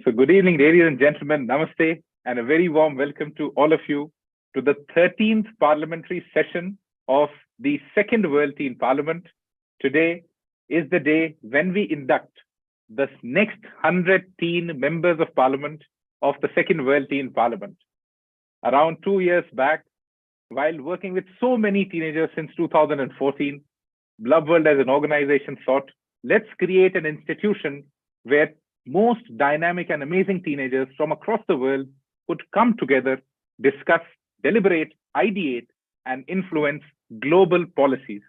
So good evening, ladies and gentlemen. Namaste, and a very warm welcome to all of you to the 13th Parliamentary Session of the Second World Teen Parliament. Today is the day when we induct the next 100 teen members of Parliament of the Second World Teen Parliament. Around 2 years back, while working with so many teenagers since 2014, Blub World as an organization thought, let's create an institution where most dynamic and amazing teenagers from across the world could come together, discuss, deliberate, ideate, and influence global policies.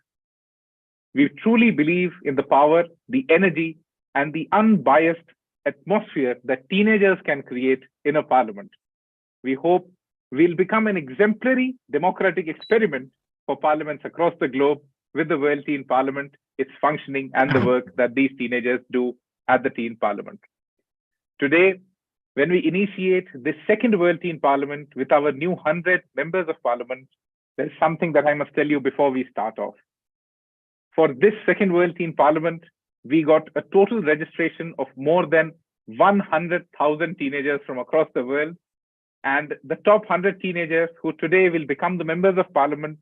We truly believe in the power, the energy, and the unbiased atmosphere that teenagers can create in a parliament. We hope we'll become an exemplary democratic experiment for parliaments across the globe with the World Teen Parliament, its functioning, and the work that these teenagers do at the Teen Parliament. Today, when we initiate this Second World Teen Parliament with our new 100 members of Parliament, there's something that I must tell you before we start off. For this Second World Teen Parliament, we got a total registration of more than 100,000 teenagers from across the world. And the top 100 teenagers who today will become the members of Parliament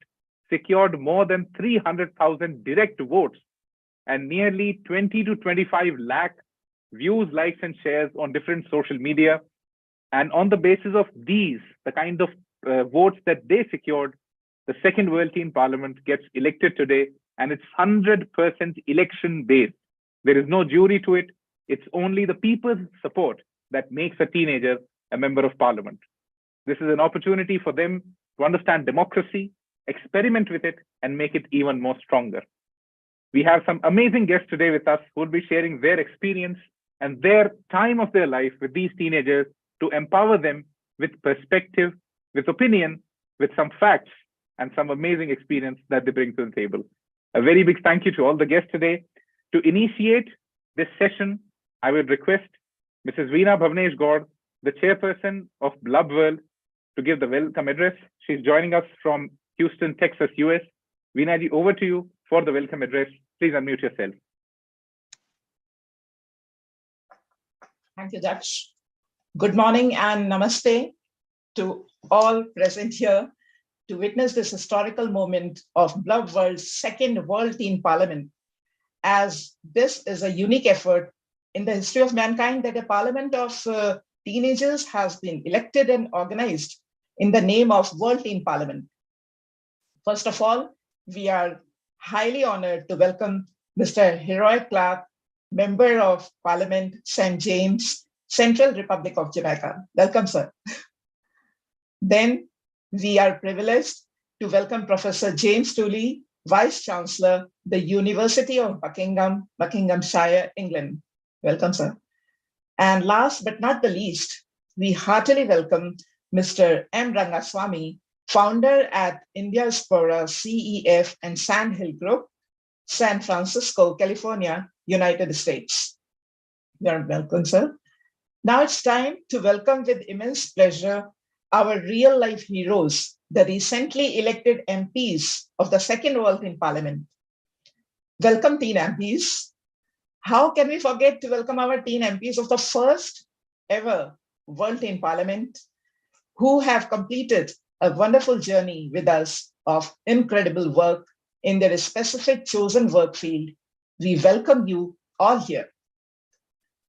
secured more than 300,000 direct votes and nearly 20 to 25 lakh views, likes, and shares on different social media. And on the basis of these, the kind of votes that they secured, the Second World Teen Parliament gets elected today, and it's 100% election-based. There is no jury to it. It's only the people's support that makes a teenager a member of Parliament. This is an opportunity for them to understand democracy, experiment with it, and make it even more stronger. We have some amazing guests today with us who will be sharing their experience and their time of their life with these teenagers to empower them with perspective, with opinion, with some facts, and some amazing experience that they bring to the table. A very big thank you to all the guests today. To initiate this session, I would request Mrs. Veena Bhavnesh Gaur, the chairperson of Blub World, to give the welcome address. She's joining us from Houston, Texas, US. Veena ji, over to you for the welcome address. Please unmute yourself. Thank you, Daksh. Good morning and namaste to all present here to witness this historical moment of Blub World's Second World Teen Parliament, as this is a unique effort in the history of mankind that a parliament of teenagers has been elected and organized in the name of World Teen Parliament. First of all, we are highly honored to welcome Mr. Heroy Clarke, Member of Parliament, St. James, Central Republic of Jamaica. Welcome, sir. Then we are privileged to welcome Professor James Tooley, Vice-Chancellor, the University of Buckingham, Buckinghamshire, England. Welcome, sir. And last but not the least, we heartily welcome Mr. M. Rangaswamy, founder at Indiaspora, CEF and Sandhill Group, San Francisco, California, United States. You're welcome, sir. Now it's time to welcome with immense pleasure our real-life heroes, the recently elected MPs of the Second World Teen Parliament. Welcome, teen MPs. How can we forget to welcome our teen MPs of the first ever World Teen Parliament, who have completed a wonderful journey with us of incredible work in their specific chosen work field. We welcome you all here.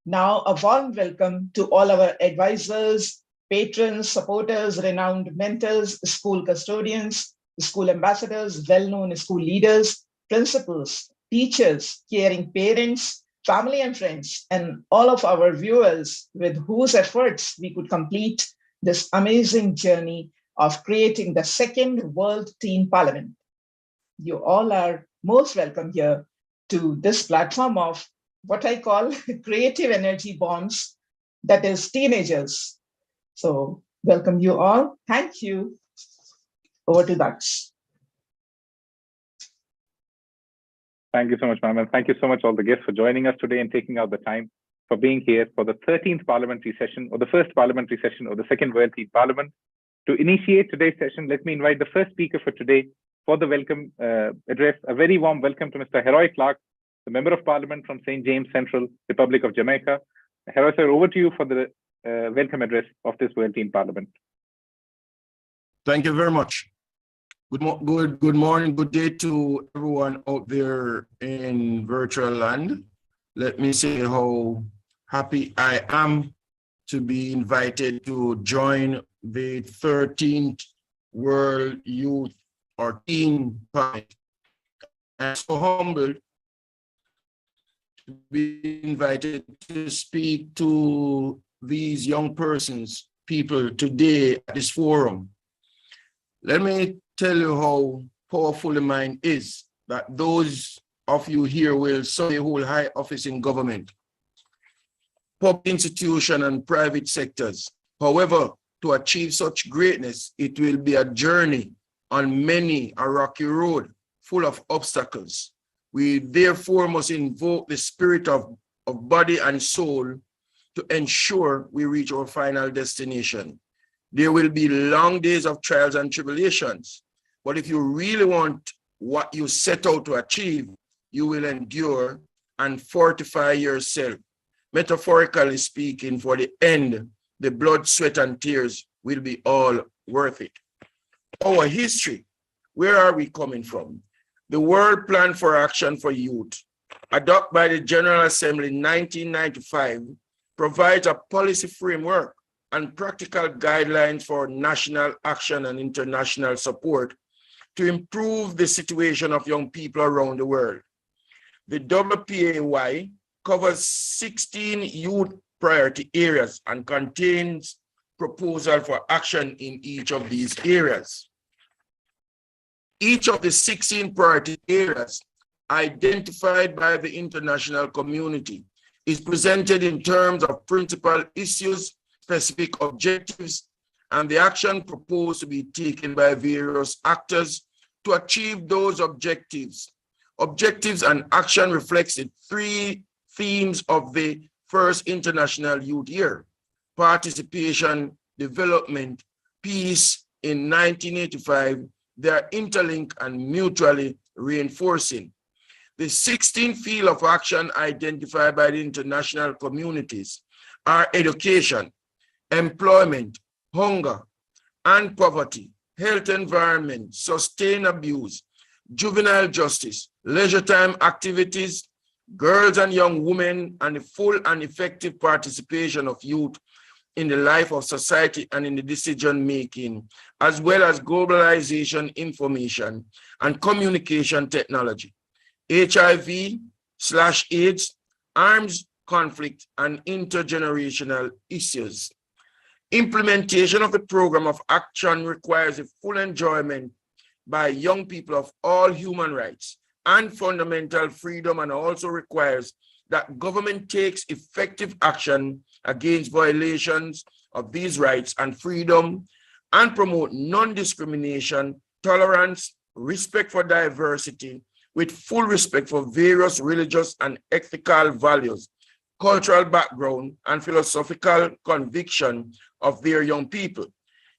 Now, a warm welcome to all our advisors, patrons, supporters, renowned mentors, school custodians, school ambassadors, well-known school leaders, principals, teachers, caring parents, family and friends, and all of our viewers with whose efforts we could complete this amazing journey of creating the Second World Teen Parliament. You all are most welcome here to this platform of what I call creative energy bombs, that is teenagers. So welcome you all. Thank you. Over to Daksh. Thank you so much, ma'am. And thank you so much all the guests for joining us today and taking out the time for being here for the 13th Parliamentary Session, or the first Parliamentary Session of the Second World Teen Parliament. To initiate today's session, let me invite the first speaker for today for the welcome address. A very warm welcome to Mr. Heroy Clarke, the Member of Parliament from St. James, Central Republic of Jamaica, Heroy sir, over to you for the welcome address of this 13th Parliament. Thank you very much. Good morning, good day to everyone out there in virtual land. Let me say how happy I am to be invited to join the 13th World Youth or Teen Parliament. I'm so humbled to be invited to speak to these young persons, people today at this forum. Let me tell you how powerful the mind is, that those of you here will someday hold high office in government, public institution and private sectors. However, to achieve such greatness, it will be a journey on many a rocky road full of obstacles. We therefore must invoke the spirit of body and soul to ensure we reach our final destination. There will be long days of trials and tribulations, but if you really want what you set out to achieve, you will endure and fortify yourself. Metaphorically speaking, for the end, the blood, sweat, and tears will be all worth it. Our history, where are we coming from? The World Plan for Action for Youth, adopted by the General Assembly in 1995, provides a policy framework and practical guidelines for national action and international support to improve the situation of young people around the world. The WPAY covers 16 youth priority areas and contains proposals for action in each of these areas. Each of the 16 priority areas identified by the international community is presented in terms of principal issues, specific objectives, and the action proposed to be taken by various actors to achieve those objectives. Objectives and action reflects the three themes of the first International Youth Year: participation, development, peace. In 1985, they are interlinked and mutually reinforcing. The 16 fields of action identified by the international communities are education, employment, hunger and poverty, health environment, sustained abuse, juvenile justice, leisure time activities, girls and young women, and the full and effective participation of youth in the life of society and in the decision-making, as well as globalization, information, and communication technology, HIV/AIDS, arms conflict, and intergenerational issues. Implementation of the program of action requires the full enjoyment by young people of all human rights and fundamental freedom, and also requires that government takes effective action against violations of these rights and freedom and promote non-discrimination, tolerance, respect for diversity, with full respect for various religious and ethical values, cultural background, and philosophical conviction of their young people,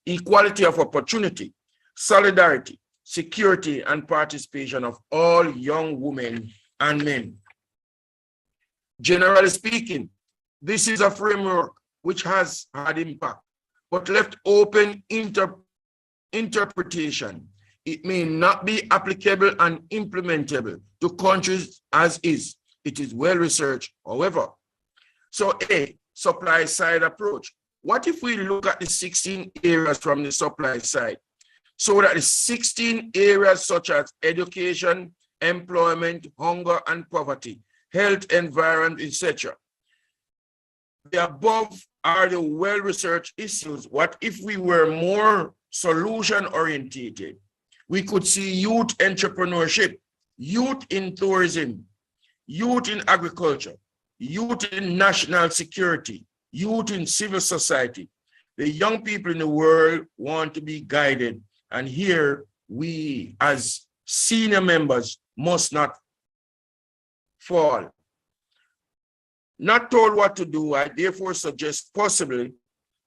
equality of opportunity, solidarity, security, and participation of all young women and men. Generally speaking, this is a framework which has had impact, but left open interpretation. It may not be applicable and implementable to countries as is. It is well researched, however. So A, supply side approach. What if we look at the 16 areas from the supply side? So that the 16 areas such as education, employment, hunger and poverty, health, environment, etc. The above are the well-researched issues. What if we were more solution-oriented? We could see youth entrepreneurship, youth in tourism, youth in agriculture, youth in national security, youth in civil society. The young people in the world want to be guided, and here we as senior members must not fall. Not told what to do, I therefore suggest possibly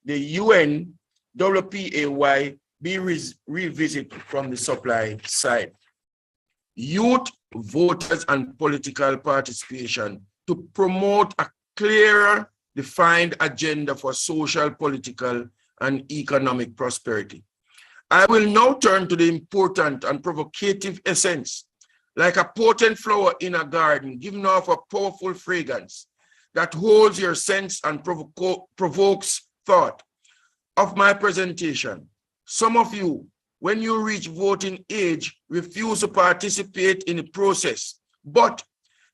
the UN WPAY be revisited from the supply side. Youth, voters, and political participation to promote a clearer defined agenda for social, political, and economic prosperity. I will now turn to the important and provocative essence, like a potent flower in a garden, giving off a powerful fragrance that holds your sense and provokes thought of my presentation. Some of you, when you reach voting age, refuse to participate in the process, but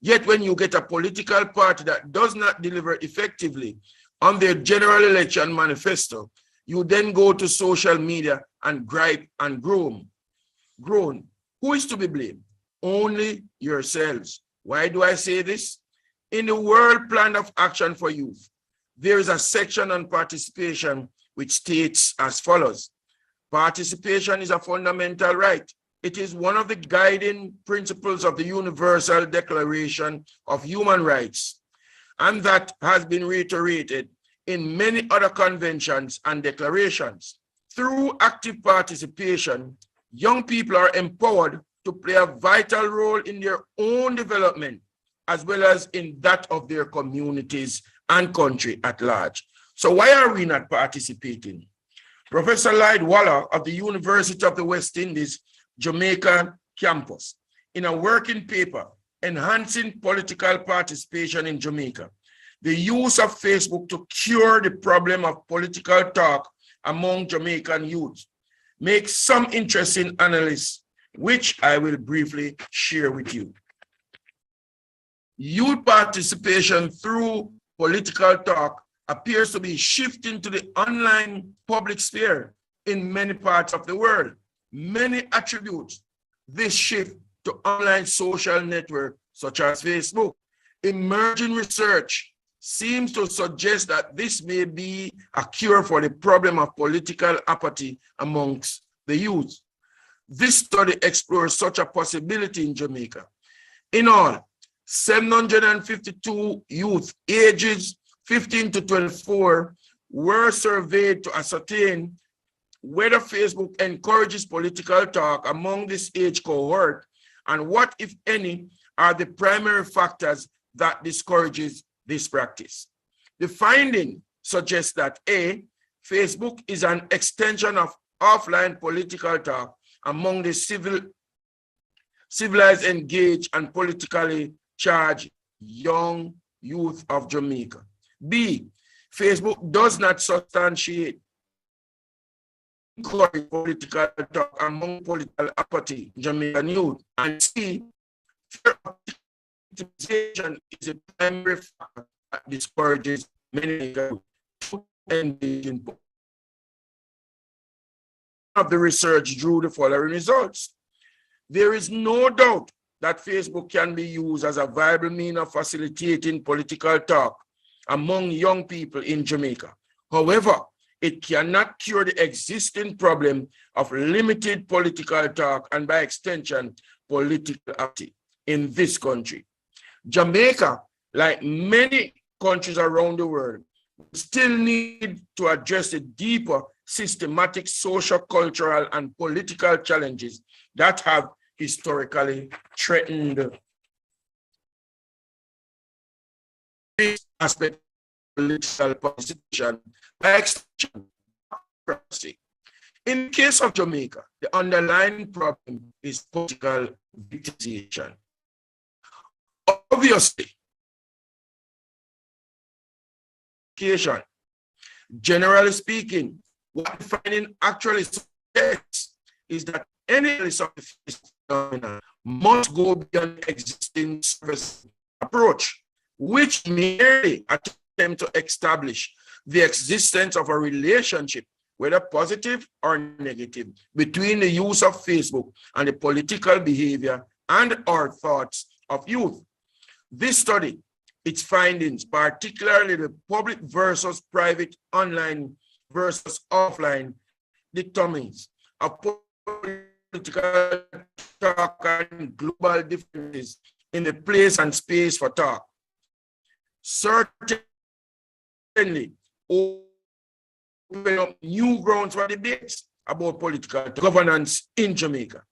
yet when you get a political party that does not deliver effectively on their general election manifesto, you then go to social media and gripe and groan. Who is to be blamed? Only yourselves. Why do I say this? In the World Plan of Action for Youth, there is a section on participation which states as follows: participation is a fundamental right. It is one of the guiding principles of the Universal Declaration of Human Rights, and that has been reiterated in many other conventions and declarations. Through active participation, young people are empowered to play a vital role in their own development, as well as in that of their communities and country at large. So why are we not participating? Professor Lloyd Waller of the University of the West Indies, Jamaica campus, in a working paper, Enhancing Political Participation in Jamaica, the use of Facebook to cure the problem of political talk among Jamaican youth, makes some interesting analysis, which I will briefly share with you. Youth participation through political talk appears to be shifting to the online public sphere in many parts of the world. Many attribute this shift to online social networks such as Facebook. Emerging research seems to suggest that this may be a cure for the problem of political apathy amongst the youth. This study explores such a possibility in Jamaica. In all, 752 youth ages 15 to 24 were surveyed to ascertain whether Facebook encourages political talk among this age cohort, and what, if any, are the primary factors that discourages this practice. The finding suggests that A, Facebook is an extension of offline political talk among the civilized, engaged, and politically charged young youth of Jamaica. B, Facebook does not substantiate political talk among political apathy Jamaican youth. And C, fear of victimization is a primary factor that discourages many youth to engage in. Of the research drew the following results. There is no doubt that Facebook can be used as a viable means of facilitating political talk among young people in Jamaica. However, it cannot cure the existing problem of limited political talk and, by extension, political apathy in this country. Jamaica, like many countries around the world, still need to address the deeper systematic social, cultural, and political challenges that have historically threatened this aspect of political participation by extension. In the case of Jamaica, the underlying problem is political victimization. Obviously, generally speaking, what the finding actually suggests is that any analysis of the phenomenon must go beyond existing service approach, which merely attempt to establish the existence of a relationship, whether positive or negative, between the use of Facebook and the political behavior and or thoughts of youth. This study, its findings, particularly the public versus private, online versus offline determines of political talk and global differences in the place and space for talk, certainly open up new grounds for debates about political governance in Jamaica.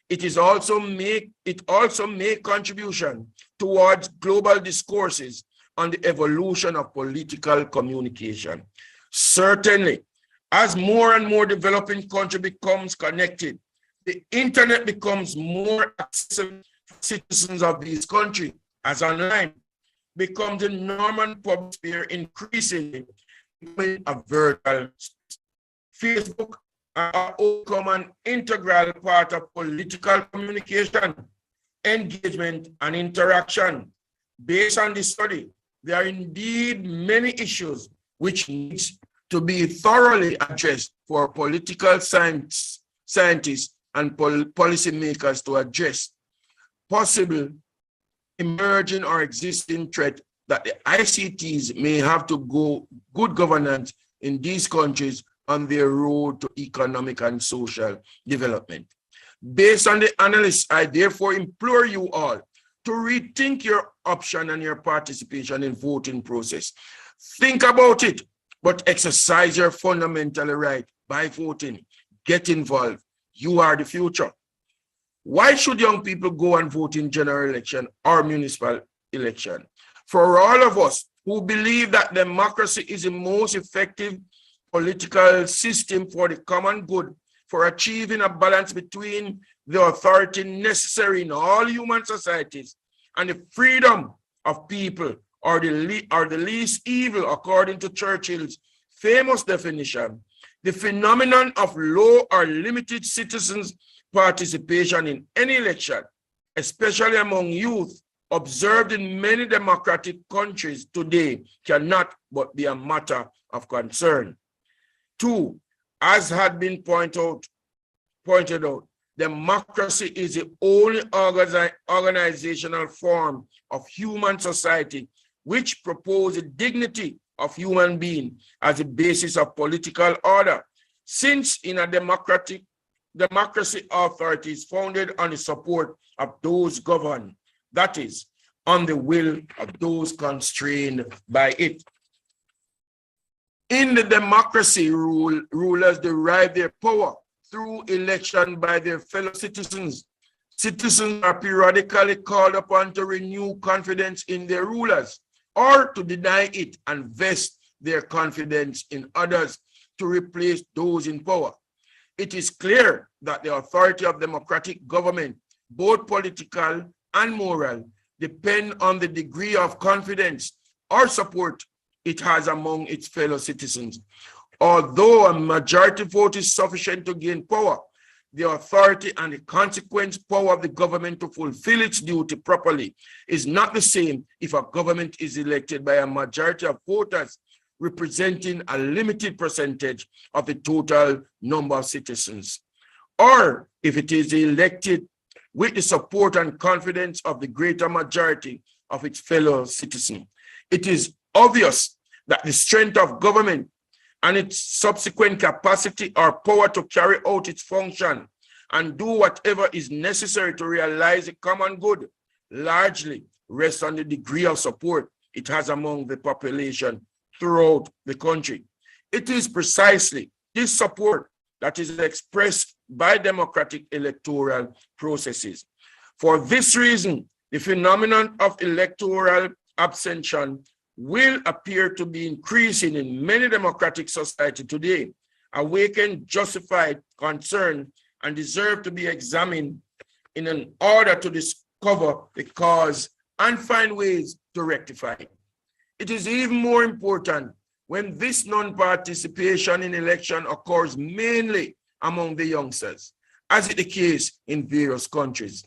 It also make contribution towards global discourses on the evolution of political communication. Certainly, as more and more developing country becomes connected, the internet becomes more accessible for citizens of these countries, as online becomes the norm and public sphere increasingly becoming a virtual space. Facebook are become an integral part of political communication, engagement, and interaction. Based on this study, there are indeed many issues which need to be thoroughly addressed for political scientists and policymakers to address possible emerging or existing threat that the ICTs may have to go good governance in these countries on their road to economic and social development. Based on the analysis, I therefore implore you all to rethink your option and your participation in voting process. Think about it, but exercise your fundamental right by voting. Get involved. You are the future. Why should young people go and vote in general election or municipal election? For all of us who believe that democracy is the most effective political system for the common good, for achieving a balance between the authority necessary in all human societies and the freedom of people or the least evil, according to Churchill's famous definition, the phenomenon of low or limited citizens' participation in any election, especially among youth, observed in many democratic countries today, cannot but be a matter of concern. Two, as had been pointed out, democracy is the only organizational form of human society which proposes the dignity of human being as the basis of political order. Since in a democracy, authority is founded on the support of those governed, that is, on the will of those constrained by it. In the democracy, rulers derive their power through election by their fellow citizens. Citizens are periodically called upon to renew confidence in their rulers or to deny it and vest their confidence in others to replace those in power. It is clear that the authority of democratic government, both political and moral, depend on the degree of confidence or support it has among its fellow citizens. Although a majority vote is sufficient to gain power, the authority and the consequent power of the government to fulfill its duty properly is not the same if a government is elected by a majority of voters representing a limited percentage of the total number of citizens, or if it is elected with the support and confidence of the greater majority of its fellow citizens. It is obvious that the strength of government and its subsequent capacity or power to carry out its function and do whatever is necessary to realize the common good largely rests on the degree of support it has among the population throughout the country. It is precisely this support that is expressed by democratic electoral processes. For this reason, the phenomenon of electoral abstention will appear to be increasing in many democratic societies today, awaken justified concern and deserve to be examined in an order to discover the cause and find ways to rectify it. It is even more important when this non-participation in election occurs mainly among the youngsters, as is the case in various countries.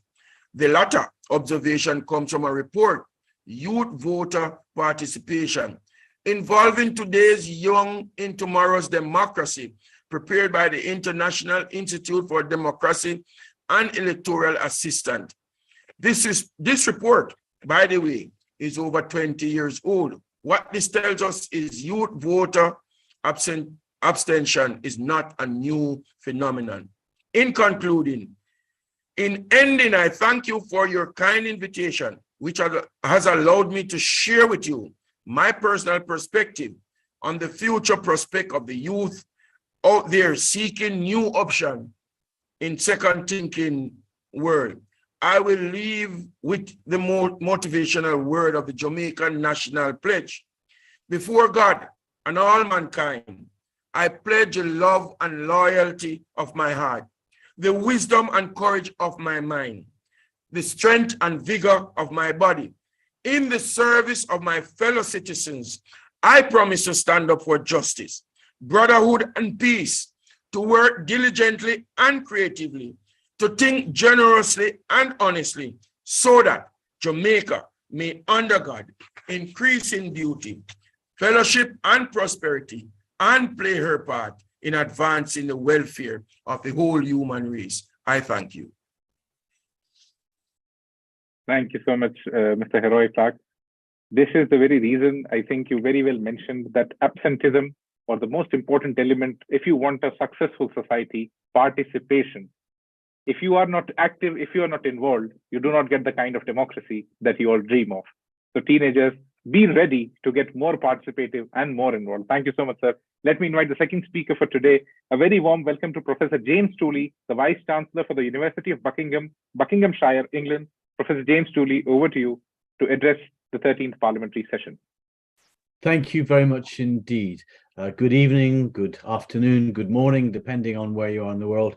The latter observation comes from a report, Youth Voter Participation, involving today's young in tomorrow's democracy, prepared by the International Institute for Democracy and Electoral Assistance. This report, by the way, is over 20 years old. What this tells us is youth voter abstention is not a new phenomenon. In concluding, in ending, I thank you for your kind invitation, which has allowed me to share with you my personal perspective on the future prospect of the youth out there seeking new options in second thinking world. I will leave with the motivational word of the Jamaican National Pledge. Before God and all mankind, I pledge the love and loyalty of my heart, the wisdom and courage of my mind, the strength and vigor of my body. In the service of my fellow citizens, I promise to stand up for justice, brotherhood, and peace, to work diligently and creatively, to think generously and honestly, so that Jamaica may, under God, increase in beauty, fellowship, and prosperity, and play her part in advancing the welfare of the whole human race. I thank you. Thank you so much, Mr. Heroy Clarke. This is the very reason I think you very well mentioned that absenteeism, or the most important element, if you want a successful society, participation. If you are not active, if you are not involved, you do not get the kind of democracy that you all dream of. So teenagers, be ready to get more participative and more involved. Thank you so much, sir. Let me invite the second speaker for today. A very warm welcome to Professor James Tooley, the Vice-Chancellor for the University of Buckingham, Buckinghamshire, England. Professor James Tooley, over to you to address the 13th Parliamentary Session. Thank you very much indeed. Good evening, good afternoon, good morning, depending on where you are in the world.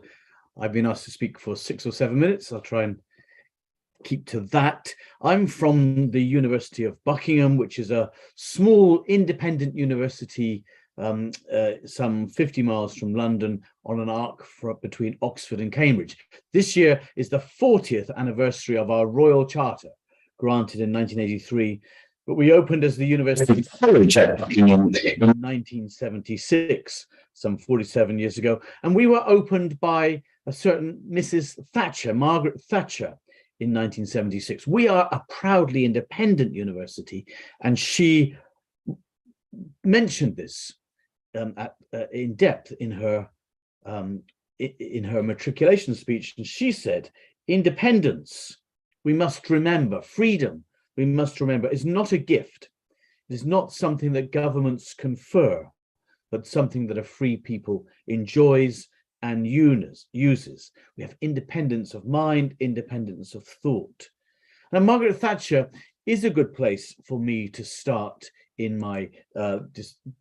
I've been asked to speak for 6 or 7 minutes. I'll try and keep to that. I'm from the University of Buckingham, which is a small independent university some 50 miles from London on an arc between Oxford and Cambridge. This year is the 40th anniversary of our Royal Charter, granted in 1983, but we opened as the University College at Buckingham in 1976, some 47 years ago, and we were opened by a certain Mrs. Thatcher, Margaret Thatcher, in 1976. We are a proudly independent university, and she mentioned this in depth in her matriculation speech, and she said, independence, we must remember, freedom, we must remember, is not a gift. It is not something that governments confer, but something that a free people enjoys and uses. We have independence of mind, independence of thought. Now, Margaret Thatcher is a good place for me to start in my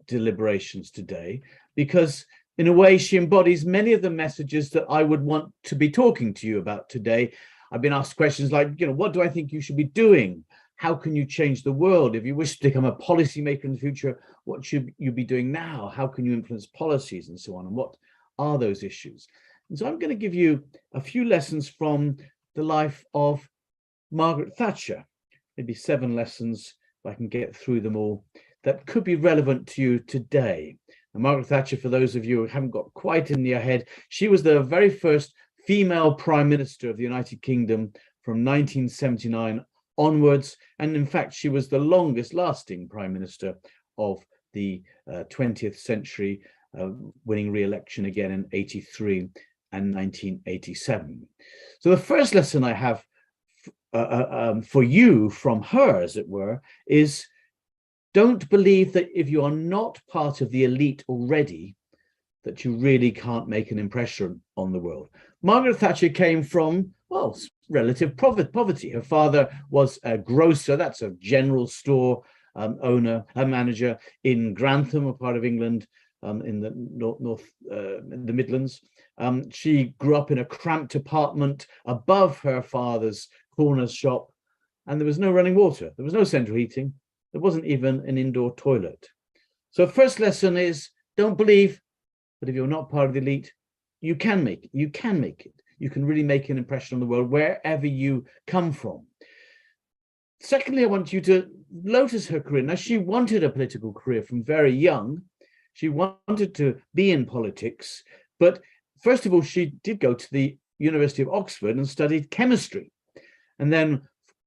deliberations today, because in a way she embodies many of the messages that I would want to be talking to you about today. I've been asked questions like, what do I think you should be doing? How can you change the world? If you wish to become a policymaker in the future, what should you be doing now? How can you influence policies and so on? And what are those issues? And so I'm going to give you a few lessons from the life of Margaret Thatcher, maybe 7 lessons, if I can get through them all, that could be relevant to you today. And Margaret Thatcher, for those of you who haven't got quite in your head, she was the very first female Prime Minister of the United Kingdom from 1979 onwards. And in fact, she was the longest lasting Prime Minister of the 20th century, winning re-election again in 83 and 1987. So the first lesson I have for you from her, as it were, is don't believe that if you are not part of the elite already, that you really can't make an impression on the world. Margaret Thatcher came from, well, relative poverty. Her father was a grocer, that's a general store owner, a manager in Grantham, a part of England, in the in the Midlands. She grew up in a cramped apartment above her father's corner shop, and there was no running water, there was no central heating, there wasn't even an indoor toilet. So first lesson is, don't believe that if you're not part of the elite, you can make it. You can make it. You can really make an impression on the world wherever you come from. Secondly, I want you to notice her career. Now, she wanted a political career from very young. She wanted to be in politics, but first of all, she did go to the University of Oxford and studied chemistry. And then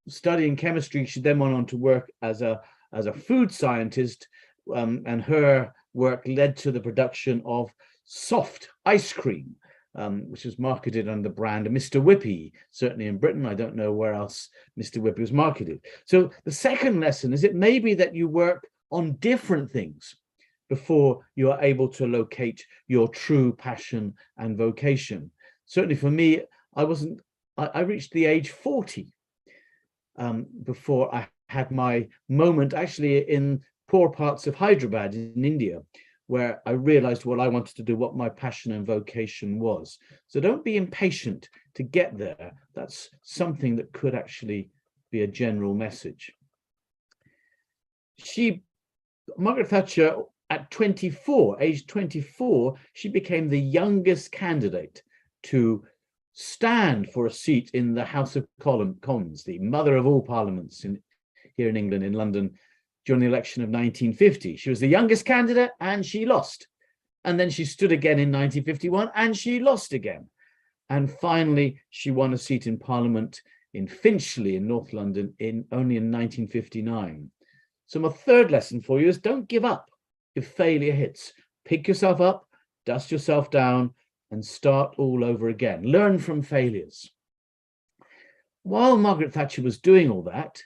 studying chemistry, she then went on to work as a food scientist, and her work led to the production of soft ice cream, which was marketed under the brand Mr. Whippy, certainly in Britain. I don't know where else Mr. Whippy was marketed. So the second lesson is it may be that you work on different things before you are able to locate your true passion and vocation. Certainly for me, I wasn't I reached the age 40 before I had my moment, actually in poor parts of Hyderabad in India, where I realized what I wanted to do, what my passion and vocation was. So don't be impatient to get there. That's something that could actually be a general message. Margaret Thatcher, at 24, age 24, she became the youngest candidate to stand for a seat in the House of Commons, the mother of all parliaments here in England, in London, during the election of 1950. She was the youngest candidate and she lost. And then she stood again in 1951 and she lost again. And finally, she won a seat in Parliament in Finchley in North London only in 1959. So my third lesson for you is don't give up if failure hits. Pick yourself up, dust yourself down, and start all over again. Learn from failures. While Margaret Thatcher was doing all that,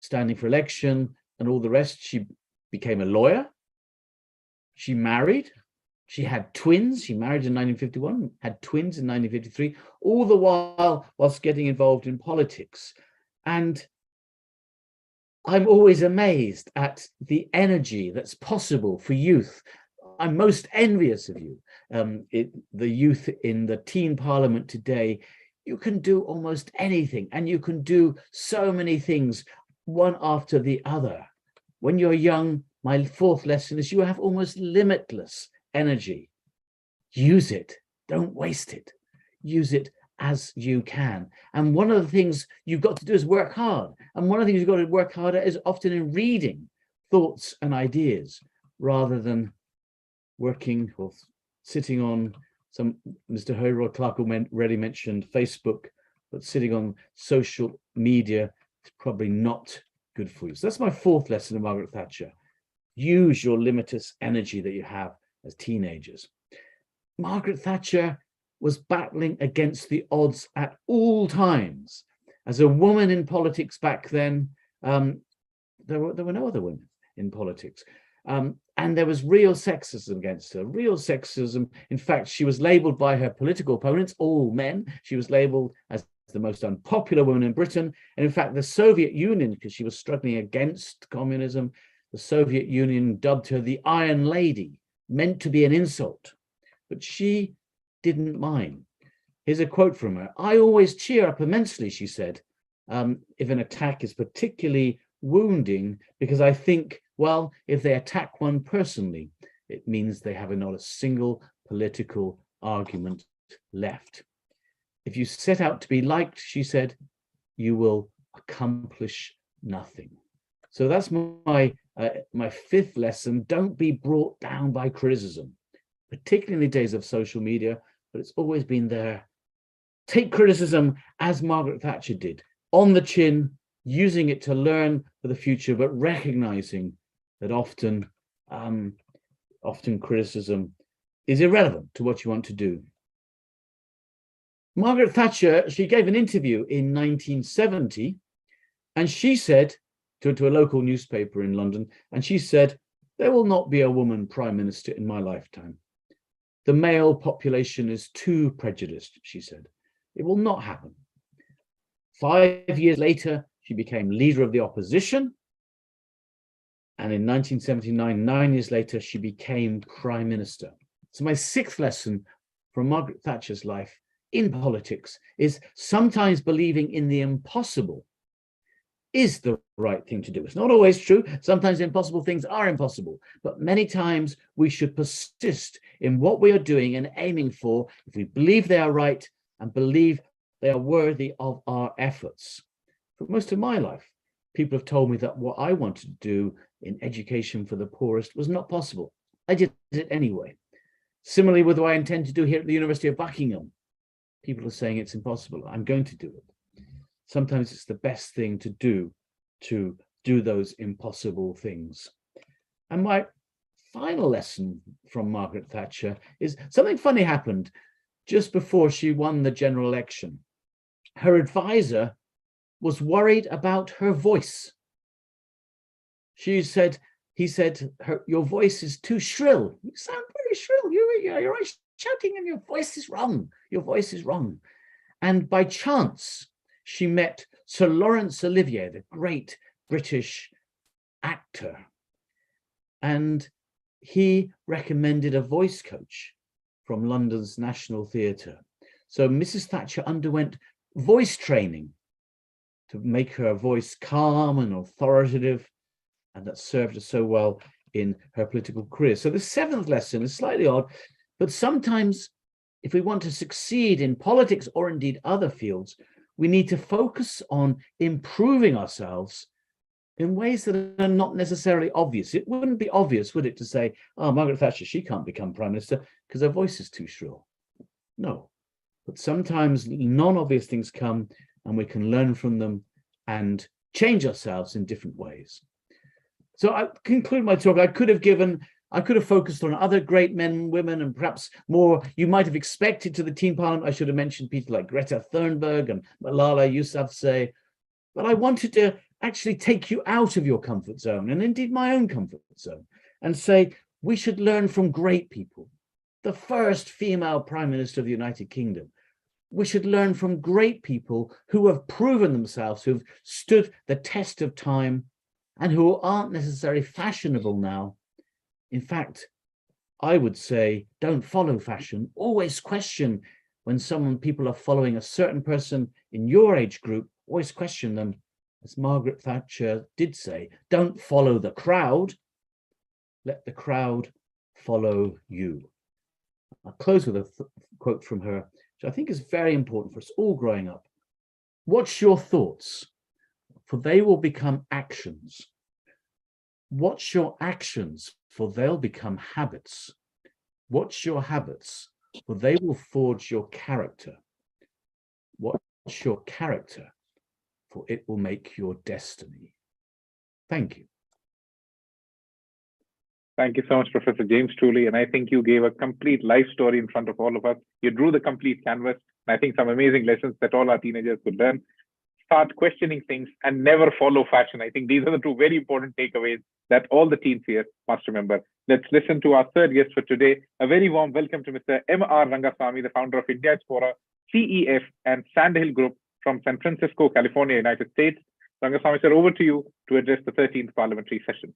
standing for election and all the rest, she became a lawyer. She married. She had twins. She married in 1951, had twins in 1953, all the while whilst getting involved in politics. And I'm always amazed at the energy that's possible for youth. I'm most envious of you. The youth in the teen parliament today, you can do almost anything and you can do so many things one after the other. When you're young, my fourth lesson is you have almost limitless energy. Use it, don't waste it. Use it as you can. And one of the things you've got to do is work hard. And one of the things you've got to work harder is often in reading thoughts and ideas rather than working or sitting on some, Mr. Heroy Clarke already mentioned Facebook, but sitting on social media is probably not good for you. So that's my fourth lesson of Margaret Thatcher. Use your limitless energy that you have as teenagers. Margaret Thatcher was battling against the odds at all times. As a woman in politics back then, there were no other women in politics. And there was real sexism against her, real sexism. In fact, she was labelled by her political opponents, all men. She was labelled as the most unpopular woman in Britain. And in fact, the Soviet Union, because she was struggling against communism, the Soviet Union dubbed her the Iron Lady, meant to be an insult. But she didn't mind. Here's a quote from her. "I always cheer up immensely," she said, "if an attack is particularly wounding, because I think, well, if they attack one personally, it means they have not a single political argument left. If you set out to be liked," she said, "you will accomplish nothing." So that's my fifth lesson. Don't be brought down by criticism, particularly in the days of social media, but it's always been there. Take criticism as Margaret Thatcher did, on the chin, using it to learn for the future, but recognizing that often criticism is irrelevant to what you want to do. Margaret Thatcher, she gave an interview in 1970, and she said to a local newspaper in London, and she said, "There will not be a woman prime minister in my lifetime. The male population is too prejudiced," she said. "It will not happen." 5 years later, she became leader of the opposition. And in 1979, 9 years later, she became prime minister. So my sixth lesson from Margaret Thatcher's life in politics is sometimes believing in the impossible is the right thing to do. It's not always true. Sometimes impossible things are impossible, but many times we should persist in what we are doing and aiming for if we believe they are right and believe they are worthy of our efforts. For most of my life, people have told me that what I wanted to do in education for the poorest was not possible. I did it anyway. Similarly with what I intend to do here at the University of Buckingham, people are saying it's impossible. I'm going to do it. Sometimes it's the best thing to do those impossible things. And my final lesson from Margaret Thatcher is something funny happened just before she won the general election. Her advisor was worried about her voice. He said, "Your voice is too shrill. You sound very shrill. You're always shouting and your voice is wrong. Your voice is wrong." And by chance, she met Sir Laurence Olivier, the great British actor. And he recommended a voice coach from London's National Theatre. So Mrs. Thatcher underwent voice training to make her voice calm and authoritative, and that served her so well in her political career. So the seventh lesson is slightly odd, but sometimes if we want to succeed in politics or indeed other fields, we need to focus on improving ourselves in ways that are not necessarily obvious. It wouldn't be obvious, would it, to say, oh, Margaret Thatcher, she can't become Prime Minister because her voice is too shrill. No, but sometimes non-obvious things come and we can learn from them and change ourselves in different ways. So I conclude my talk. I could have focused on other great men and women, and perhaps more you might have expected to the Teen Parliament. I should have mentioned people like Greta Thunberg and Malala Yousafzai, but I wanted to actually take you out of your comfort zone, and indeed my own comfort zone, and say we should learn from great people. The first female Prime Minister of the United Kingdom. We should learn from great people who have proven themselves, who've stood the test of time, and who aren't necessarily fashionable now. In fact, I would say, don't follow fashion. Always question when people are following a certain person in your age group, always question them. As Margaret Thatcher did say, don't follow the crowd. Let the crowd follow you. I'll close with a quote from her, which I think is very important for us all growing up. Watch your thoughts, for they will become actions. Watch your actions, for they'll become habits. Watch your habits, for they will forge your character. Watch your character, for it will make your destiny. Thank you. Thank you so much, Professor James Tooley. And I think you gave a complete life story in front of all of us. You drew the complete canvas. And I think some amazing lessons that all our teenagers could learn. Start questioning things and never follow fashion. I think these are the two very important takeaways that all the teens here must remember. Let's listen to our third guest for today. A very warm welcome to Mr. M.R. Rangaswamy, the founder of Indiaspora, CEF, and Sandhill Group from San Francisco, California, United States. Rangaswamy, sir, over to you to address the 13th Parliamentary Session.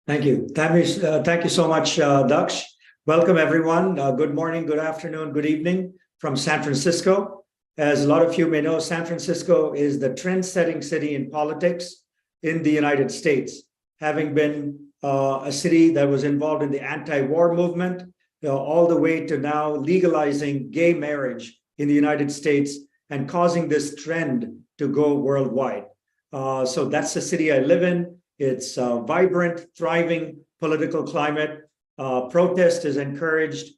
Thank you. Thank you so much, Daksh. Welcome, everyone. Good morning, good afternoon, good evening from San Francisco. As a lot of you may know, San Francisco is the trend-setting city in politics in the United States, having been a city that was involved in the anti-war movement, all the way to now legalizing gay marriage in the United States and causing this trend to go worldwide. So that's the city I live in. It's a vibrant, thriving political climate. Protest is encouraged.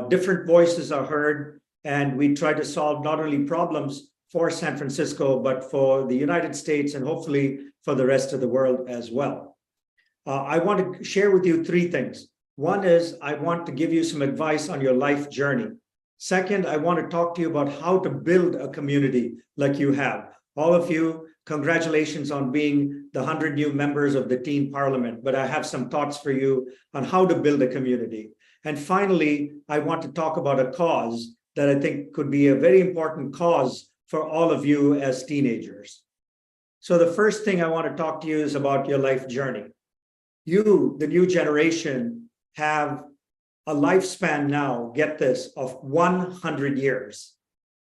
Different voices are heard. And we try to solve not only problems for San Francisco, but for the United States and hopefully for the rest of the world as well. I want to share with you three things. One is I want to give you some advice on your life journey. Second, I want to talk to you about how to build a community like you have. All of you, congratulations on being the 100 new members of the Teen Parliament, but I have some thoughts for you on how to build a community. And finally, I want to talk about a cause that I think could be a very important cause for all of you as teenagers. So the first thing I want to talk to you is about your life journey. You, the new generation, have a lifespan now, get this, of 100 years.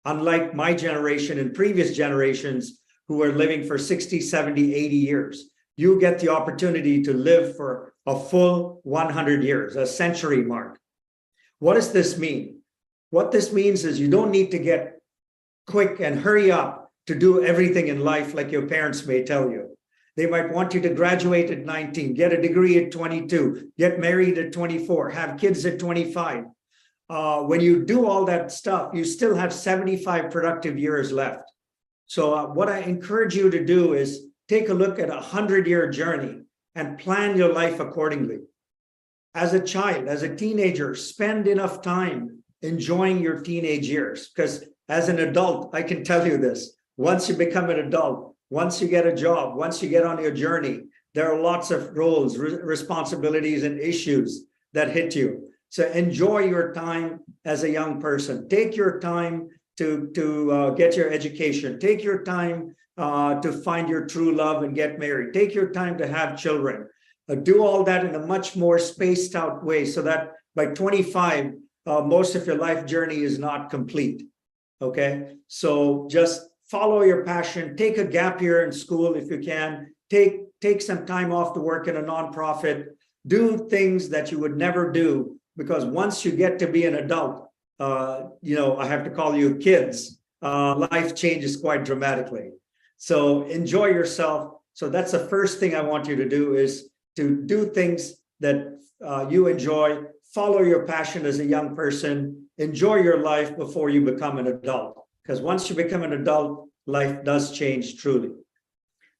Unlike my generation and previous generations who are living for 60, 70, 80 years, you get the opportunity to live for a full 100 years, a century mark. What does this mean? What this means is you don't need to get quick and hurry up to do everything in life like your parents may tell you. They might want you to graduate at 19, get a degree at 22, get married at 24, have kids at 25. When you do all that stuff, you still have 75 productive years left. So what I encourage you to do is take a look at a 100-year journey and plan your life accordingly. As a child, as a teenager, spend enough time enjoying your teenage years, because as an adult, I can tell you this, once you become an adult, once you get a job, once you get on your journey, there are lots of roles, responsibilities, and issues that hit you. So enjoy your time as a young person. Take your time to get your education. Take your time to find your true love and get married. Take your time to have children. Do all that in a much more spaced out way so that by 25, most of your life journey is not complete. Okay, so just follow your passion. Take a gap year in school if you can. Take some time off to work in a nonprofit. Do things that you would never do, because once you get to be an adult, I have to call you kids, life changes quite dramatically. So enjoy yourself. So that's the first thing I want you to do, is to do things that you enjoy, follow your passion as a young person, enjoy your life before you become an adult. Because once you become an adult, life does change truly.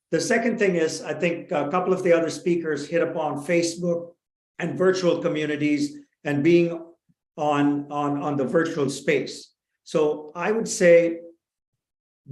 The second thing is, I think a couple of the other speakers hit upon Facebook and virtual communities and being on the virtual space. So I would say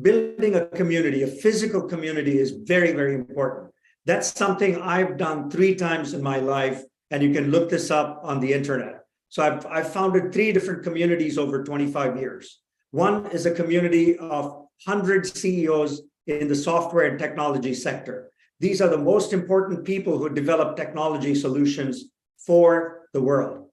building a community, a physical community, is very, very important. That's something I've done 3 times in my life, and you can look this up on the internet. So I've founded 3 different communities over 25 years. One is a community of 100 CEOs in the software and technology sector. These are the most important people who develop technology solutions for the world.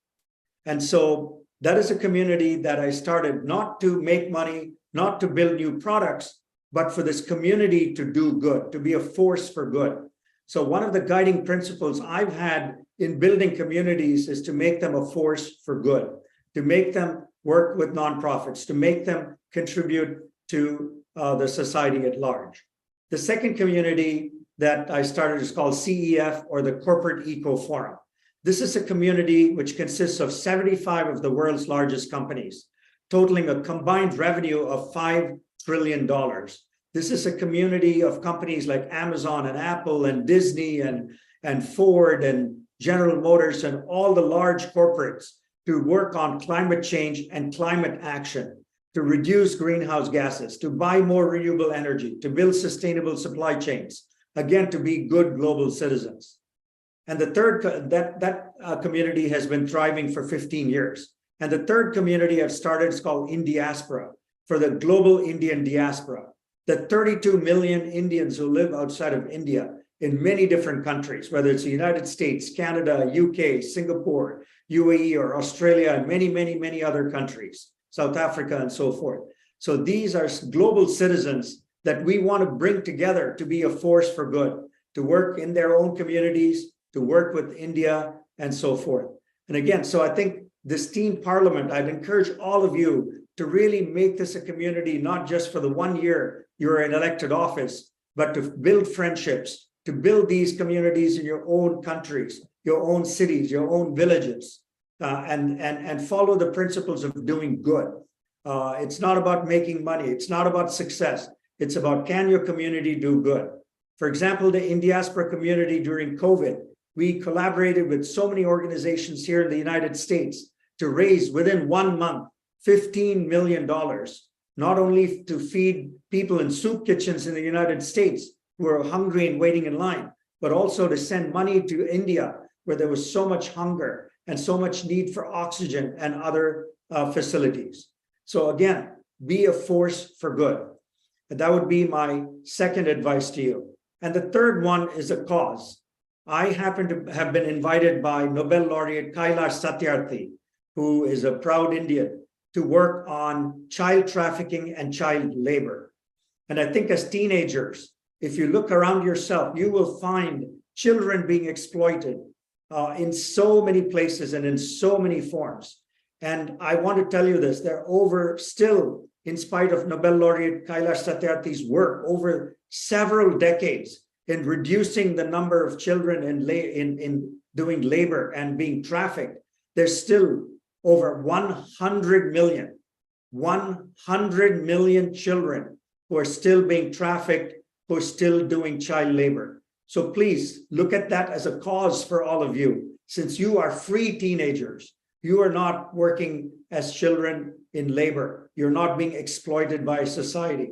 And so that is a community that I started not to make money, not to build new products, but for this community to do good, to be a force for good. So one of the guiding principles I've had in building communities is to make them a force for good, to make them work with nonprofits, to make them contribute to the society at large. The second community that I started is called CEF, or the Corporate Eco Forum. This is a community which consists of 75 of the world's largest companies, totaling a combined revenue of $5 trillion. This is a community of companies like Amazon and Apple and Disney and Ford and General Motors and all the large corporates to work on climate change and climate action, to reduce greenhouse gases, to buy more renewable energy, to build sustainable supply chains, again, to be good global citizens. And the third, community has been thriving for 15 years. And the third community I've started is called Indiaspora, for the global Indian diaspora, the 32 million Indians who live outside of India in many different countries, whether it's the United States, Canada, UK, Singapore, UAE, or Australia, and many, many, many other countries, South Africa, and so forth. So these are global citizens that we want to bring together to be a force for good, to work in their own communities, to work with India, and so forth. And again, so I think this teen parliament, I'd encourage all of you to really make this a community, not just for the 1 year you're in elected office, but to build friendships, to build these communities in your own countries, your own cities, your own villages, and follow the principles of doing good. It's not about making money. It's not about success. It's about, can your community do good? For example, the Indiaspora community during COVID, we collaborated with so many organizations here in the United States to raise, within 1 month, $15 million, not only to feed people in soup kitchens in the United States who are hungry and waiting in line, but also to send money to India, where there was so much hunger and so much need for oxygen and other facilities. So again, be a force for good. And that would be my second advice to you. And the third one is a cause. I happen to have been invited by Nobel laureate Kailash Satyarthi, who is a proud Indian, to work on child trafficking and child labor. And I think as teenagers, if you look around yourself, you will find children being exploited in so many places and in so many forms. And I want to tell you this, they're over still, in spite of Nobel laureate Kailash Satyarthi's work, over several decades in reducing the number of children in doing labor and being trafficked. There's still over 100 million children who are still being trafficked, who are still doing child labor. So please look at that as a cause for all of you. Since you are free teenagers, you are not working as children in labor. You're not being exploited by society.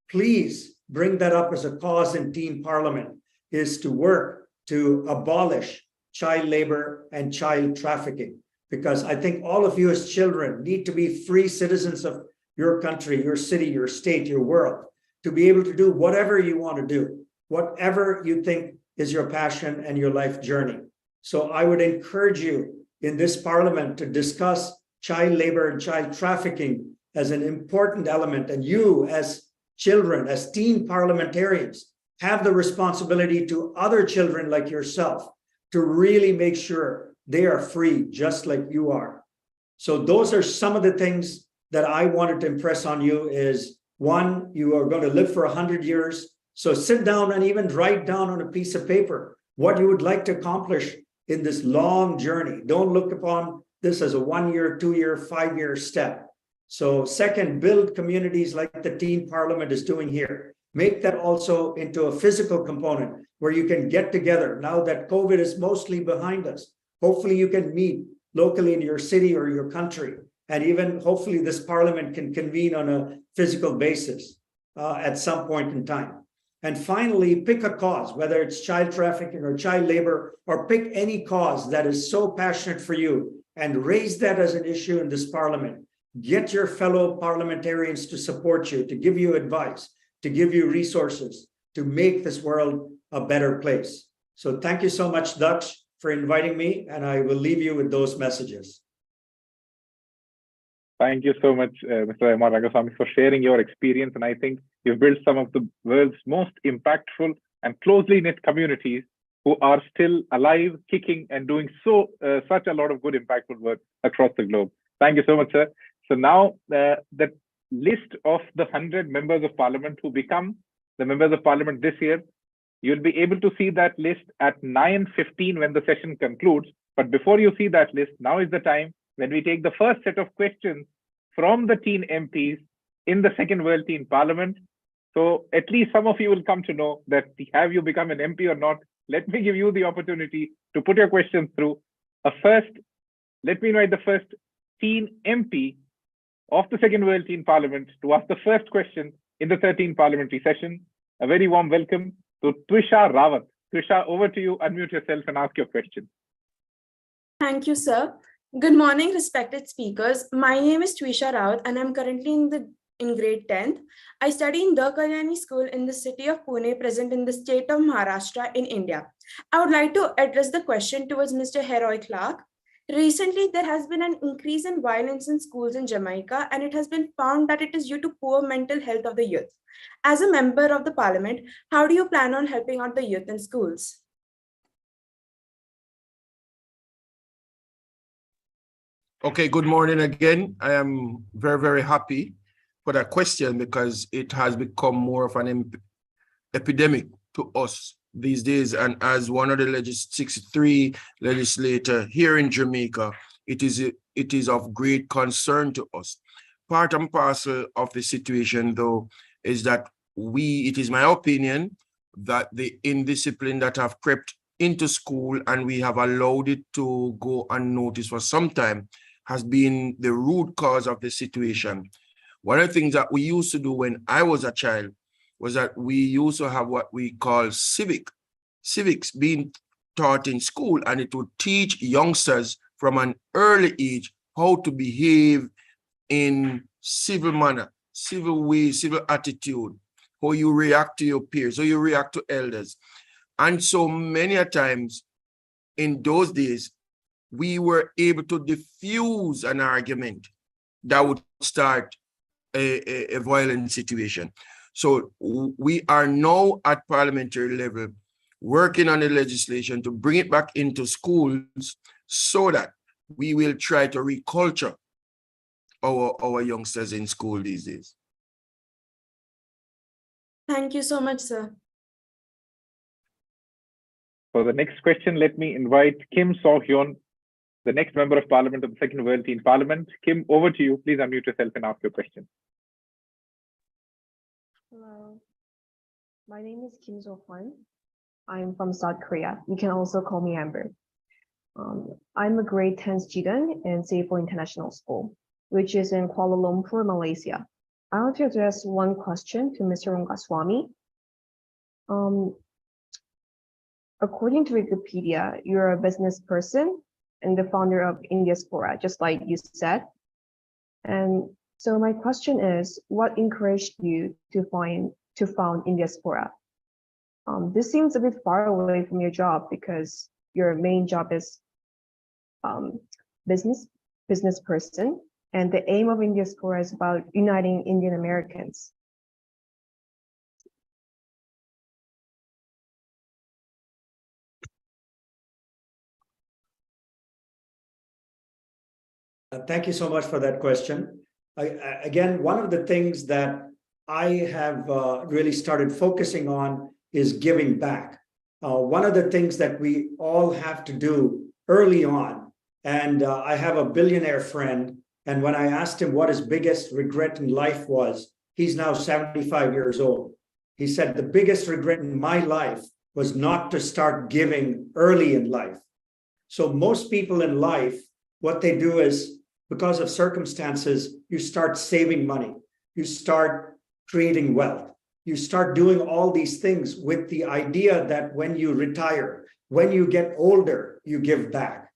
Please bring that up as a cause in teen parliament, is to work to abolish child labor and child trafficking. Because I think all of you as children need to be free citizens of your country, your city, your state, your world, to be able to do whatever you want to do, whatever you think is your passion and your life journey. So I would encourage you in this parliament to discuss child labor and child trafficking as an important element. And you as children, as teen parliamentarians, have the responsibility to other children like yourself to really make sure they are free just like you are. So those are some of the things that I wanted to impress on you is, one, you are going to live for 100 years. So sit down and even write down on a piece of paper what you would like to accomplish in this long journey. Don't look upon this as a 1 year, 2 year, 5 year step. So second, build communities like the Teen Parliament is doing here. Make that also into a physical component where you can get together. Now that COVID is mostly behind us, hopefully you can meet locally in your city or your country. And even hopefully this parliament can convene on a physical basis at some point in time. And finally, pick a cause, whether it's child trafficking or child labor, or pick any cause that is so passionate for you and raise that as an issue in this parliament. Get your fellow parliamentarians to support you, to give you advice, to give you resources, to make this world a better place. So thank you so much, Daksh, for inviting me, and I will leave you with those messages. Thank you so much, Mr. Rangaswamy, for sharing your experience. And I think you've built some of the world's most impactful and closely knit communities who are still alive, kicking, and doing such a lot of good, impactful work across the globe. Thank you so much, sir. So now the list of the 100 members of parliament who become the members of parliament this year, you'll be able to see that list at 9:15 when the session concludes. But before you see that list, now is the time when we take the first set of questions from the teen MPs in the Second World Teen Parliament. So at least some of you will come to know that have you become an MP or not. Let me give you the opportunity to put your questions through. Let me invite the first teen MP of the Second World Teen Parliament to ask the first question in the 13th Parliamentary Session. A very warm welcome to Twisha Rawat. Twisha, over to you. Unmute yourself and ask your question. Thank you, sir. Good morning, respected speakers. My name is Twisha Rawat and I'm currently in grade 10th. I study in the Kalyani School in the city of Pune, present in the state of Maharashtra in India. I would like to address the question towards Mr. Heroy Clarke. Recently, there has been an increase in violence in schools in Jamaica, and it has been found that it is due to poor mental health of the youth. As a member of the parliament, how do you plan on helping out the youth in schools? Okay, good morning again. I am very, very happy for that question because it has become more of an epidemic to us these days. And as one of the 63 legislator here in Jamaica, it is of great concern to us. Part and parcel of the situation, though, is that it is my opinion that the indiscipline that have crept into school and we have allowed it to go unnoticed for some time has been the root cause of the situation. One of the things that we used to do when I was a child was that we used to have what we call civics being taught in school, and it would teach youngsters from an early age how to behave in civil manner, civil way, civil attitude, how you react to your peers, how you react to elders. And so many a times in those days, we were able to diffuse an argument that would start a violent situation. So we are now at parliamentary level working on the legislation to bring it back into schools so that we will try to reculture our youngsters in school these days. Thank you so much, sir. For the next question, let me invite Kim So-hyun, the next member of parliament of the Second World Teen Parliament. Kim, over to you. Please unmute yourself and ask your question. Hello, my name is Kim So-hyun. I'm from South Korea. You can also call me Amber. I'm a grade 10 student in Singapore International School, which is in Kuala Lumpur, Malaysia. I want to address one question to Mr. Rangaswamy. According to Wikipedia, you're a business person and the founder of Indiaspora, just like you said. And So my question is, what encouraged you to found Indiaspora? This seems a bit far away from your job because your main job is business person, and the aim of Indiaspora is about uniting Indian Americans. Thank you so much for that question. Again, one of the things that I have really started focusing on is giving back. One of the things that we all have to do early on, and I have a billionaire friend, and when I asked him what his biggest regret in life was, he's now 75 years old. He said, the biggest regret in my life was not to start giving early in life. So most people in life, what they do is, because of circumstances, you start saving money, you start creating wealth, you start doing all these things with the idea that when you retire, when you get older, you give back.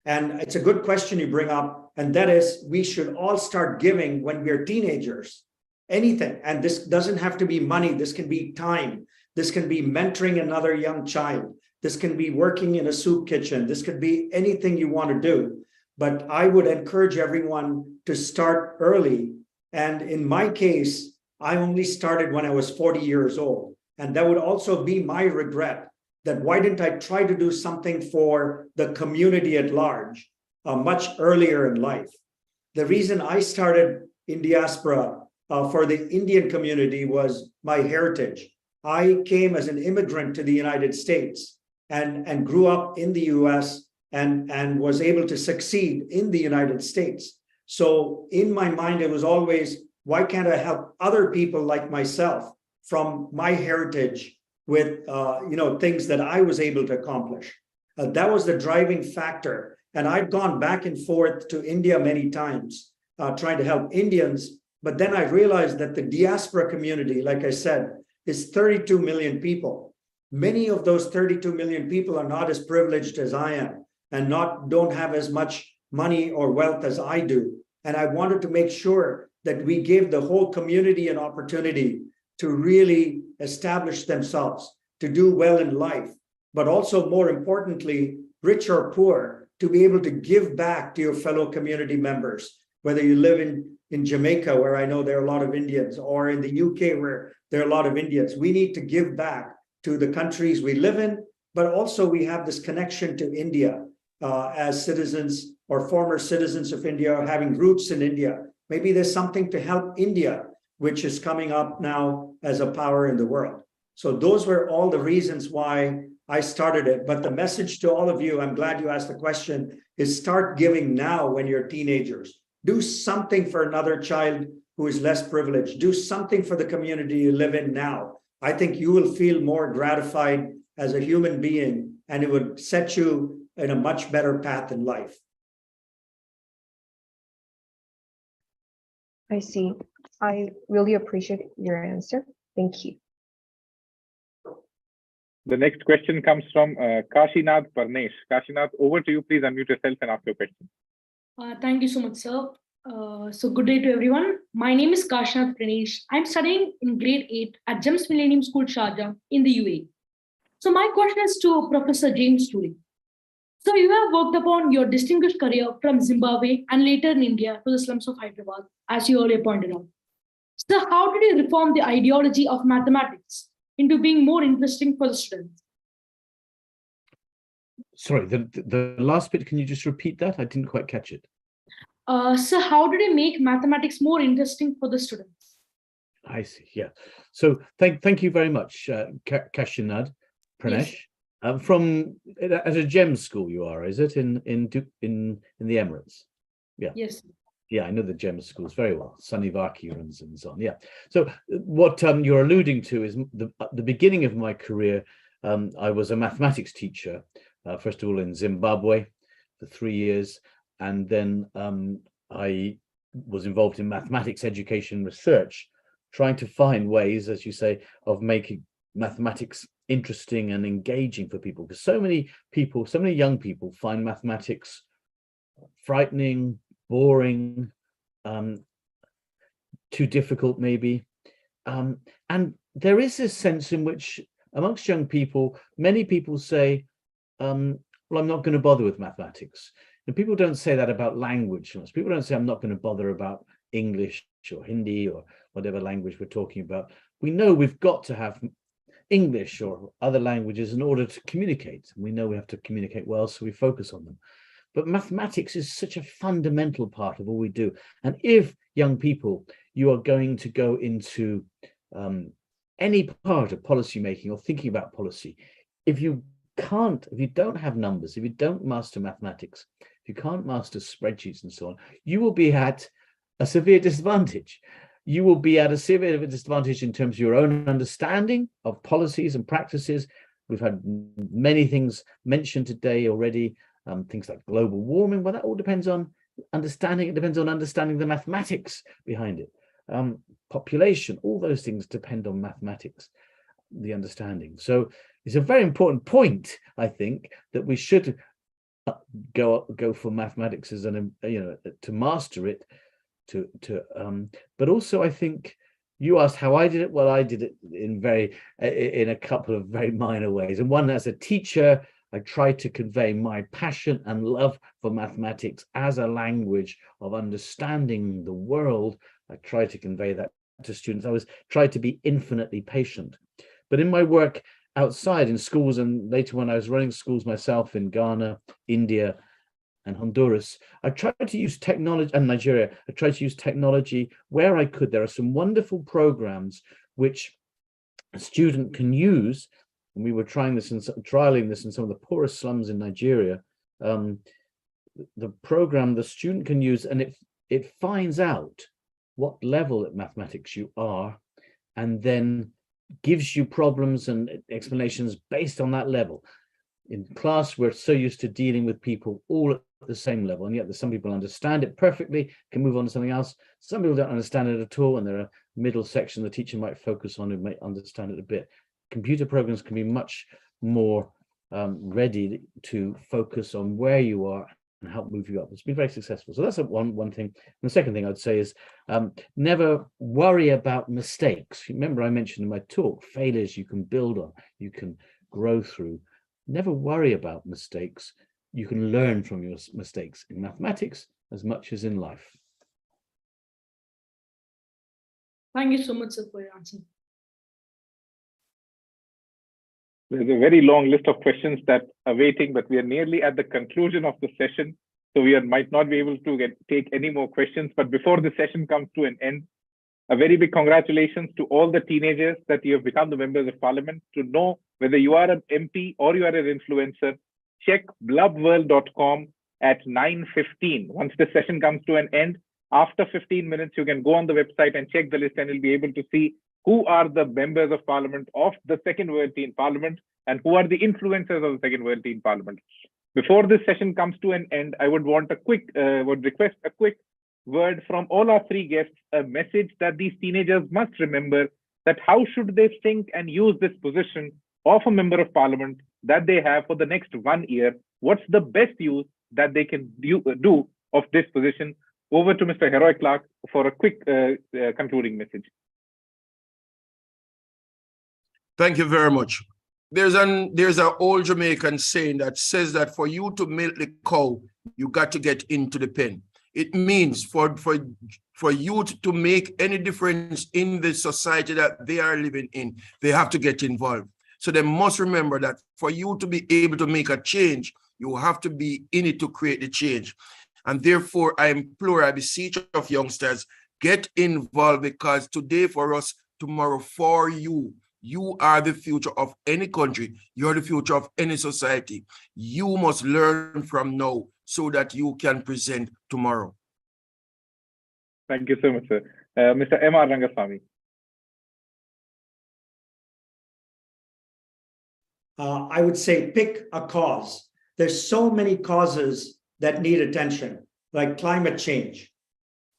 And it's a good question you bring up, and that is, we should all start giving when we're teenagers, anything. And this doesn't have to be money, this can be time, this can be mentoring another young child, this can be working in a soup kitchen, this could be anything you want to do. But I would encourage everyone to start early. And in my case, I only started when I was 40 years old. And that would also be my regret, that why didn't I try to do something for the community at large much earlier in life? The reason I started Indiaspora for the Indian community was my heritage. I came as an immigrant to the United States and grew up in the US and was able to succeed in the United States. So in my mind, it was always, why can't I help other people like myself from my heritage with things that I was able to accomplish? That was the driving factor. And I'd gone back and forth to India many times, trying to help Indians. But then I realized that the diaspora community, like I said, is 32 million people. Many of those 32 million people are not as privileged as I am, and don't have as much money or wealth as I do. And I wanted to make sure that we gave the whole community an opportunity to really establish themselves, to do well in life, but also more importantly, rich or poor, to be able to give back to your fellow community members, whether you live in Jamaica, where I know there are a lot of Indians, or in the UK, where there are a lot of Indians. We need to give back to the countries we live in, but also we have this connection to India. As citizens or former citizens of India, or having roots in India. Maybe there's something to help India, which is coming up now as a power in the world. So those were all the reasons why I started it. But the message to all of you, I'm glad you asked the question, is start giving now when you're teenagers. Do something for another child who is less privileged. Do something for the community you live in now. I think you will feel more gratified as a human being, and it would set you in a much better path in life. I see. I really appreciate your answer. Thank you. The next question comes from Kashinath Parnesh. Kashinath, over to you. Please unmute yourself and ask your question. Thank you so much, sir. So good day to everyone. My name is Kashinath Parnesh. I'm studying in grade 8 at GEMS Millennium School, Sharjah in the UAE. So my question is to Professor James Tooley. So you have worked upon your distinguished career from Zimbabwe and later in India to the slums of Hyderabad, as you earlier pointed out. So how did you reform the ideology of mathematics into being more interesting for the students? Sorry, the last bit, can you just repeat that? I didn't quite catch it. So how did you make mathematics more interesting for the students? I see, yeah. So thank you very much, Kashinath Pranesh. Yes. From at a GEMS school you are, is it, in the Emirates? Yeah. Yes. Yeah, I know the GEMS schools very well. Sunny Vaki runs and so on. Yeah. So what you're alluding to is the beginning of my career. I was a mathematics teacher, first of all in Zimbabwe for 3 years, and then I was involved in mathematics education research, trying to find ways, as you say, of making mathematics interesting and engaging for people, because so many young people find mathematics frightening, boring, too difficult maybe. And there is this sense in which amongst young people, many people say, well, I'm not going to bother with mathematics. And people don't say that about language. People don't say, I'm not going to bother about English or Hindi or whatever language we're talking about. We know we've got to have English or other languages in order to communicate. We know we have to communicate well, so we focus on them. But mathematics is such a fundamental part of all we do. And if young people, you are going to go into any part of policy making or thinking about policy, if you don't have numbers, if you don't master mathematics, if you can't master spreadsheets and so on, you will be at a severe disadvantage. You will be at a severe disadvantage in terms of your own understanding of policies and practices. We've had many things mentioned today already, things like global warming, but that all depends on understanding. It depends on understanding the mathematics behind it. Population, all those things depend on mathematics, the understanding. So it's a very important point, I think, that we should go for mathematics as to master it. But also I think you asked how I did it. Well, I did it in a couple of very minor ways. And one, as a teacher, I tried to convey my passion and love for mathematics as a language of understanding the world. I tried to convey that to students. I tried to be infinitely patient. But in my work outside in schools, and later when I was running schools myself in Ghana, India, and Honduras, I tried to use technology, and Nigeria, I tried to use technology where I could. There are some wonderful programs which a student can use, and we were trialing this in some of the poorest slums in Nigeria. The program the student can use, and it finds out what level at mathematics you are, and then gives you problems and explanations based on that level. In class, we're so used to dealing with people all at the same level, and yet some people understand it perfectly, can move on to something else. Some people don't understand it at all, and there are middle section the teacher might focus on who might understand it a bit. Computer programs can be much more ready to focus on where you are and help move you up. It's been very successful. So that's one thing. And the second thing I'd say is never worry about mistakes. Remember, I mentioned in my talk, failures you can build on, you can grow through. Never worry about mistakes. You can learn from your mistakes in mathematics as much as in life. Thank you so much, sir, for your answer. There's a very long list of questions that are waiting, but we are nearly at the conclusion of the session. So we might not be able to take any more questions. But before the session comes to an end, a very big congratulations to all the teenagers that you have become the members of parliament. To know whether you are an MP or you are an influencer, check blubworld.com at 9:15. Once the session comes to an end, after 15 minutes, you can go on the website and check the list, and you'll be able to see who are the members of parliament of the Second World Teen Parliament and who are the influencers of the Second World Teen Parliament. Before this session comes to an end, I would request a quick word from all our three guests, a message that these teenagers must remember, that how should they think and use this position of a member of parliament that they have for the next 1 year. What's the best use that they can do of this position? Over to Mr. Heroy Clarke for a quick concluding message. Thank you very much. There's an old Jamaican saying that says that for you to milk the cow, you got to get into the pen. It means for youth to make any difference in the society that they are living in, they have to get involved. So they must remember that for you to be able to make a change, you have to be in it to create the change. And therefore, I implore, I beseech of youngsters, get involved, because today for us, tomorrow for you. You are the future of any country. You're the future of any society. You must learn from now so that you can present tomorrow. Thank you so much, sir. Mr. M.R. Rangaswamy. I would say pick a cause. There's so many causes that need attention, like climate change,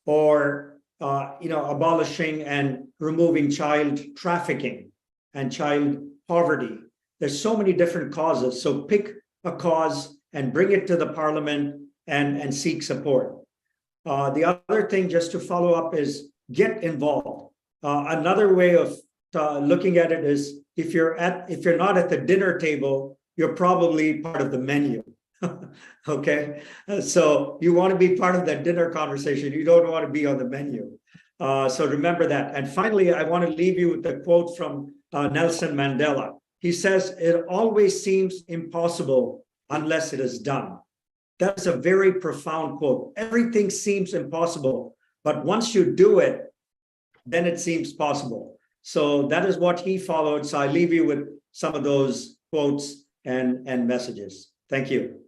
or abolishing and removing child trafficking and child poverty. There's so many different causes. So pick a cause and bring it to the parliament and seek support. The other thing, just to follow up, is get involved. Another way of looking at it is if you're not at the dinner table, you're probably part of the menu. Okay, so you want to be part of that dinner conversation. You don't want to be on the menu. So remember that. And finally, I want to leave you with a quote from Nelson Mandela. He says, "It always seems impossible unless it is done." That's a very profound quote. Everything seems impossible, but once you do it, then it seems possible. So that is what he followed. So I leave you with some of those quotes and messages. Thank you.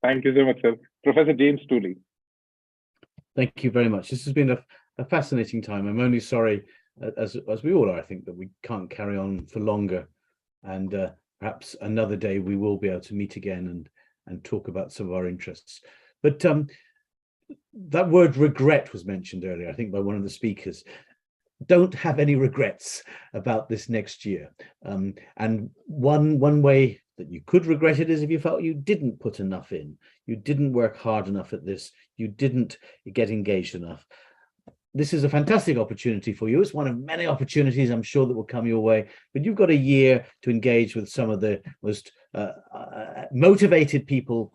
Thank you so much, sir. Professor James Tooley. Thank you very much. This has been a fascinating time. I'm only sorry, as we all are, I think, that we can't carry on for longer. And perhaps another day we will be able to meet again and talk about some of our interests. But that word regret was mentioned earlier, I think, by one of the speakers. Don't have any regrets about this next year. And one way that you could regret it is if you felt you didn't put enough in, you didn't work hard enough at this, you didn't get engaged enough. This is a fantastic opportunity for you. It's one of many opportunities I'm sure that will come your way, but you've got a year to engage with some of the most motivated people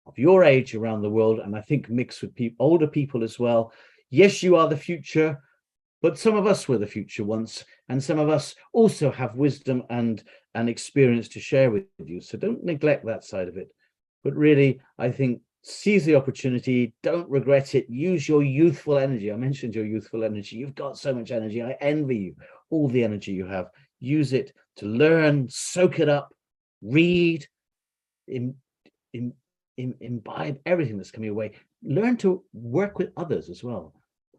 of your age around the world, and I think mixed with older people as well. Yes, you are the future, but some of us were the future once, and some of us also have wisdom and experience to share with you. So don't neglect that side of it. But really, I think seize the opportunity, don't regret it, use your youthful energy. I mentioned your youthful energy. You've got so much energy. I envy you, all the energy you have. Use it to learn, soak it up, read, imbibe everything that's coming your way. Learn to work with others as well.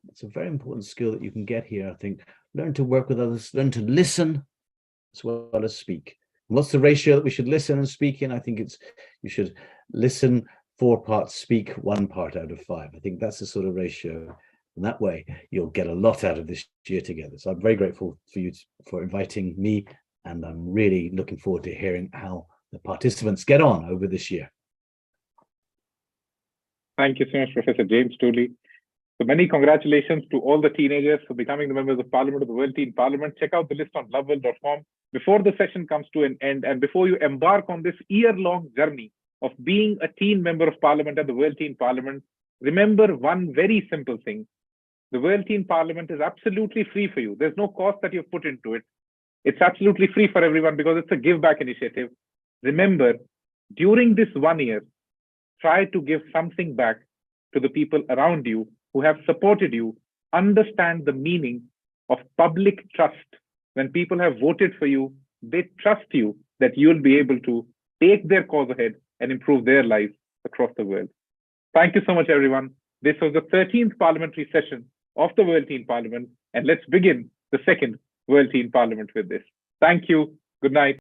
It's a very important skill that you can get here, I think. Learn to work with others, learn to listen as well as speak. And what's the ratio that we should listen and speak in? I think you should listen 4 parts, speak 1 part out of 5. I think that's the sort of ratio. And that way you'll get a lot out of this year together. So I'm very grateful for you for inviting me, and I'm really looking forward to hearing how the participants get on over this year. Thank you so much, Professor James Tooley. So many congratulations to all the teenagers for becoming the members of Parliament of the World Teen Parliament. Check out the list on loveworld.com before the session comes to an end, and before you embark on this year-long journey of being a teen member of Parliament at the World Teen Parliament, remember one very simple thing. The World Teen Parliament is absolutely free for you. There's no cost that you've put into it. It's absolutely free for everyone because it's a give back initiative. Remember, during this 1 year, try to give something back to the people around you who have supported you. Understand the meaning of public trust. When people have voted for you, they trust you that you'll be able to take their cause ahead and improve their lives across the world. Thank you so much, everyone. This was the 13th Parliamentary Session of the World Teen Parliament, and let's begin the 2nd World Teen Parliament with this. Thank you. Good night.